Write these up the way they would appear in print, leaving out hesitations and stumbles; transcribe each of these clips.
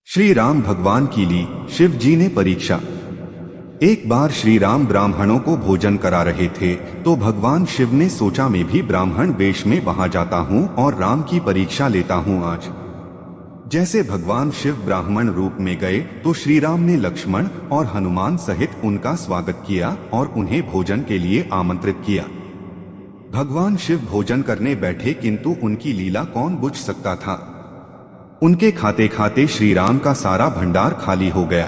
श्री राम भगवान की ली शिव जी ने परीक्षा। एक बार श्री राम ब्राह्मणों को भोजन करा रहे थे तो भगवान शिव ने सोचा मैं भी ब्राह्मण वेश में वहां जाता हूं और राम की परीक्षा लेता हूं आज। जैसे भगवान शिव ब्राह्मण रूप में गए तो श्री राम ने लक्ष्मण और हनुमान सहित उनका स्वागत किया और उन्हें भोजन के लिए आमंत्रित किया। भगवान शिव भोजन करने बैठे किंतु उनकी लीला कौन बुझ सकता था। उनके खाते खाते श्री राम का सारा भंडार खाली हो गया।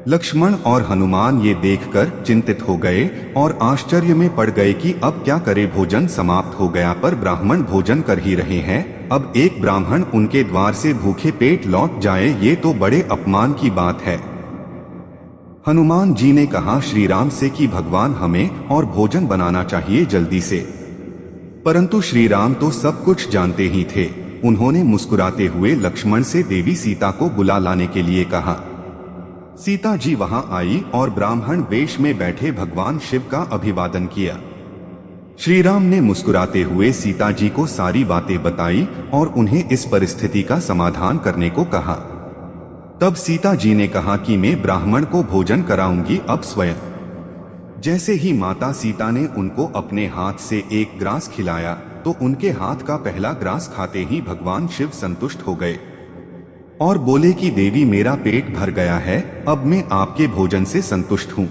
लक्ष्मण और हनुमान ये देखकर चिंतित हो गए और आश्चर्य में पड़ गए कि अब क्या करे, भोजन समाप्त हो गया पर ब्राह्मण भोजन कर ही रहे हैं, अब एक ब्राह्मण उनके द्वार से भूखे पेट लौट जाए ये तो बड़े अपमान की बात है। हनुमान जी ने कहा श्री राम से कि भगवान हमें और भोजन बनाना चाहिए जल्दी से, परंतु श्री राम तो सब कुछ जानते ही थे। उन्होंने मुस्कुराते हुए लक्ष्मण से देवी सीता को बुला लाने के लिए कहा। सीता जी वहां आई और ब्राह्मण वेश में बैठे भगवान शिव का अभिवादन किया। श्री राम ने मुस्कुराते हुए सीता जी को सारी बातें बताई और उन्हें इस परिस्थिति का समाधान करने को कहा। तब सीता जी ने कहा कि मैं ब्राह्मण को भोजन कराऊंगी अब स्वयं। जैसे ही माता सीता ने उनको अपने हाथ से एक ग्रास खिलाया तो उनके हाथ का पहला ग्रास खाते ही भगवान शिव संतुष्ट हो गए और बोले कि देवी मेरा पेट भर गया है, अब मैं आपके भोजन से संतुष्ट हूँ।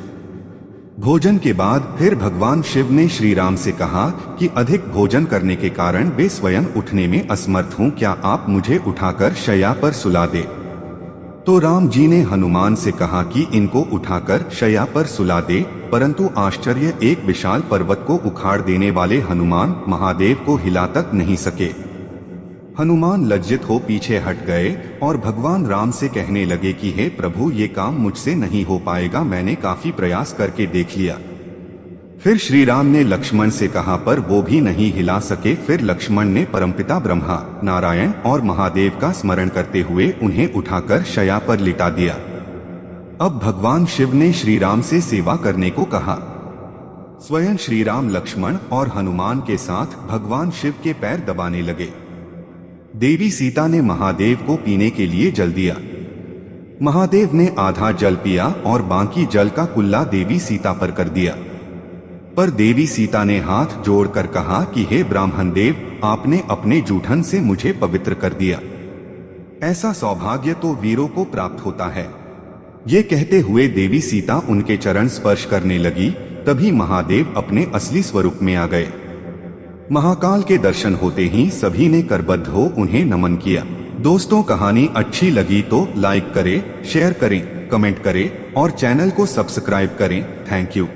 भोजन के बाद फिर भगवान शिव ने श्री राम से कहा कि अधिक भोजन करने के कारण वे स्वयं उठने में असमर्थ हूँ, क्या आप मुझे उठाकर शैया पर सुला दे। तो राम जी ने हनुमान से कहा कि इनको उठाकर शैया पर सुला दे, परंतु आश्चर्य एक विशाल पर्वत को उखाड़ देने वाले हनुमान महादेव को हिला तक नहीं सके। हनुमान लज्जित हो पीछे हट गए और भगवान राम से कहने लगे कि हे प्रभु ये काम मुझसे नहीं हो पाएगा, मैंने काफी प्रयास करके देख लिया। फिर श्री राम ने लक्ष्मण से कहा पर वो भी नहीं हिला सके। फिर लक्ष्मण ने परमपिता ब्रह्मा नारायण और महादेव का स्मरण करते हुए उन्हें उठाकर शैया पर लिटा दिया। अब भगवान शिव ने श्री राम से सेवा करने को कहा। स्वयं श्री राम लक्ष्मण और हनुमान के साथ भगवान शिव के पैर दबाने लगे। देवी सीता ने महादेव को पीने के लिए जल दिया। महादेव ने आधा जल पिया और बाकी जल का कुल्ला देवी सीता पर कर दिया। पर देवी सीता ने हाथ जोड़कर कहा कि हे ब्राह्मण देव, आपने अपने जूठन से मुझे पवित्र कर दिया, ऐसा सौभाग्य तो वीरों को प्राप्त होता है। ये कहते हुए देवी सीता उनके चरण स्पर्श करने लगी। तभी महादेव अपने असली स्वरूप में आ गए। महाकाल के दर्शन होते ही सभी ने करबद्ध हो उन्हें नमन किया। दोस्तों कहानी अच्छी लगी तो लाइक करें, शेयर करें, कमेंट करें और चैनल को सब्सक्राइब करें। Thank you.